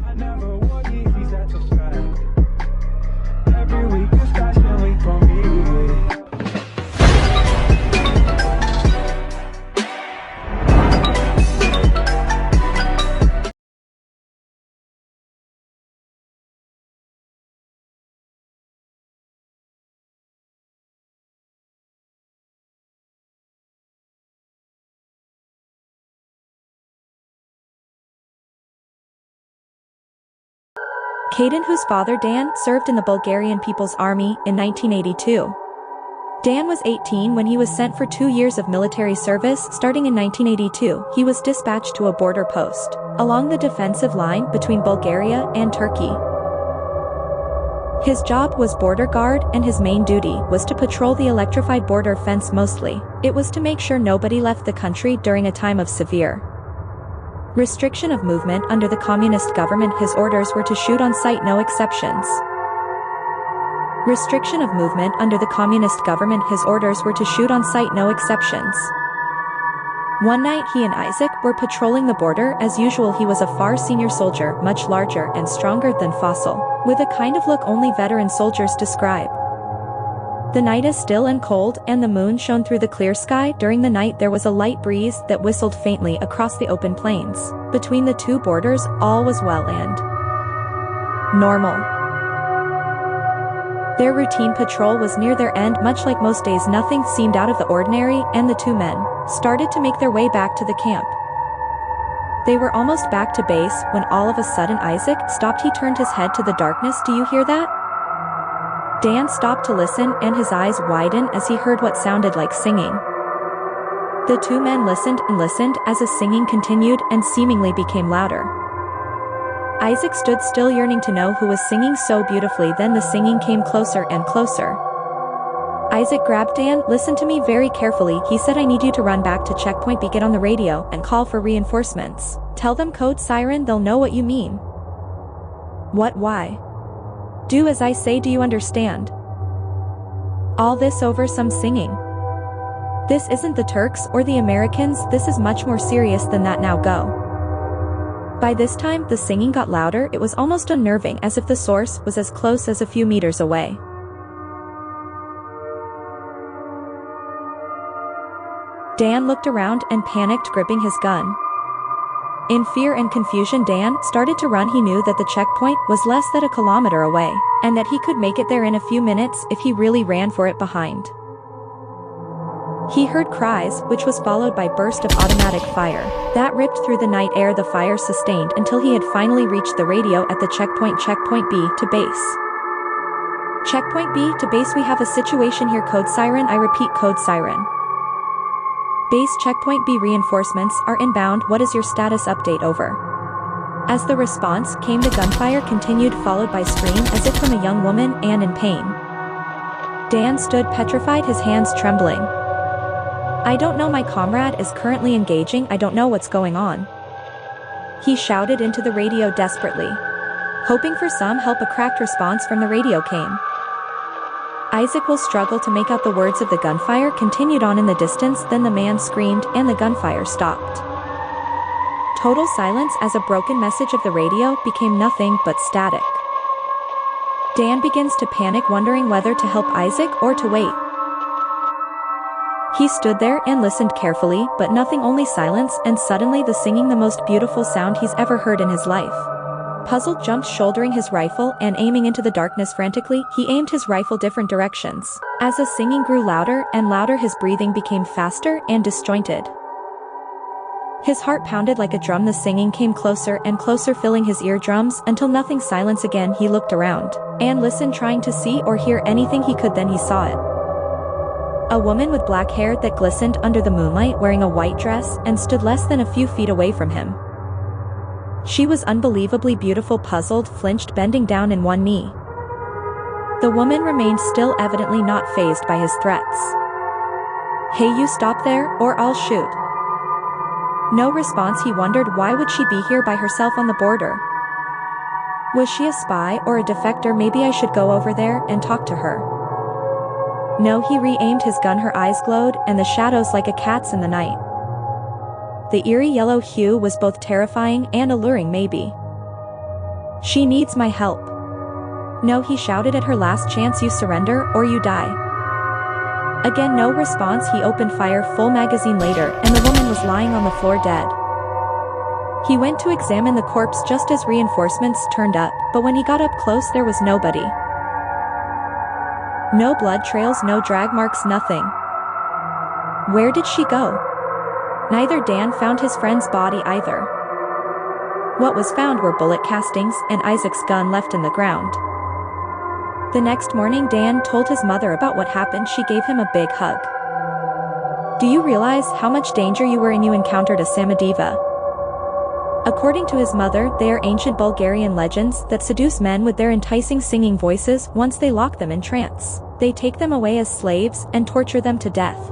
I never wore Yeezys at the sky. Every week is fashion week for me. Caden, whose father Dan served in the Bulgarian People's Army in 1982. Dan was 18 when he was sent for 2 years of military service. Starting in 1982, he was dispatched to a border post along the defensive line between Bulgaria and Turkey. His job was border guard, and his main duty was to patrol the electrified border fence mostly. It was to make sure nobody left the country during a time of severe restriction of movement under the communist government. His orders were to shoot on sight, no exceptions. Restriction of movement under the communist government. His orders were to shoot on sight, no exceptions. One night he and Isaac were patrolling the border. As usual, he was a far senior soldier, much larger and stronger than Fossil, with a kind of look only veteran soldiers describe. The night is still and cold, and the moon shone through the clear sky. During the night there was a light breeze that whistled faintly across the open plains. Between the two borders, all was well and normal. Their routine patrol was near their end. Much like most days, nothing seemed out of the ordinary, and the two men started to make their way back to the camp. They were almost back to base when all of a sudden Isaac stopped. He turned his head to the darkness. "Do you hear that?" Dan stopped to listen, and his eyes widened as he heard what sounded like singing. The two men listened and listened as the singing continued and seemingly became louder. Isaac stood still, yearning to know who was singing so beautifully. Then the singing came closer and closer. Isaac grabbed Dan. "Listen to me very carefully," he said. "I need you to run back to checkpoint B, get on the radio, and call for reinforcements. Tell them code siren, they'll know what you mean." "What? Why?" "Do as I say, do you understand?" "All this over some singing. This isn't the Turks or the Americans, this is much more serious than that, now go." By this time the singing got louder. It was almost unnerving, as if the source was as close as a few meters away. Dan looked around and panicked, gripping his gun. In fear and confusion, Dan started to run. He knew that the checkpoint was less than a kilometer away, and that he could make it there in a few minutes if he really ran for it. Behind, he heard cries, which was followed by a burst of automatic fire that ripped through the night air. The fire sustained until he had finally reached the radio at the checkpoint. "Checkpoint B to base. Checkpoint B to base, we have a situation here. Code siren, I repeat, code siren. Base checkpoint B, reinforcements are inbound. What is your status update? Over." As the response came, the gunfire continued, followed by scream as if from a young woman and in pain. Dan stood petrified, his hands trembling. "I don't know, my comrade is currently engaging. I don't know what's going on," he shouted into the radio desperately. Hoping for some help, a cracked response from the radio came. Isaac will struggle to make out the words of the gunfire continued on in the distance. Then the man screamed and the gunfire stopped. Total silence as a broken message of the radio became nothing but static. Dan begins to panic, wondering whether to help Isaac or to wait. He stood there and listened carefully, but nothing, only silence, and suddenly the singing, the most beautiful sound he's ever heard in his life. Puzzled, jumped, shouldering his rifle and aiming into the darkness frantically. He aimed his rifle different directions. As the singing grew louder and louder, his breathing became faster and disjointed. His heart pounded like a drum. The singing came closer and closer, filling his eardrums until nothing. Silence again. He looked around and listened, trying to see or hear anything he could. Then he saw it. A woman with black hair that glistened under the moonlight, wearing a white dress, and stood less than a few feet away from him. She was unbelievably beautiful. Puzzled, flinched, bending down in one knee. The woman remained still, evidently not fazed by his threats. "Hey, you stop there, or I'll shoot." No response. He wondered, why would she be here by herself on the border? Was she a spy or a defector? Maybe I should go over there and talk to her. No, he re-aimed his gun. Her eyes glowed, and the shadows like a cat's in the night. The eerie yellow hue was both terrifying and alluring. Maybe She needs my help. No, he shouted at her. Last chance, you surrender or you die. Again, no response. He opened fire. Full magazine later, and the woman was lying on the floor dead. He went to examine the corpse just as reinforcements turned up, but when he got up close there was nobody. No blood trails, no drag marks, nothing. Where did she go? Neither Dan found his friend's body either. What was found were bullet castings and Isaac's gun left in the ground. The next morning Dan told his mother about what happened. She gave him a big hug. Do you realize how much danger you were in? You encountered a Samodiva. According to his mother, they are ancient Bulgarian legends that seduce men with their enticing singing voices. Once they lock them in trance, they take them away as slaves and torture them to death.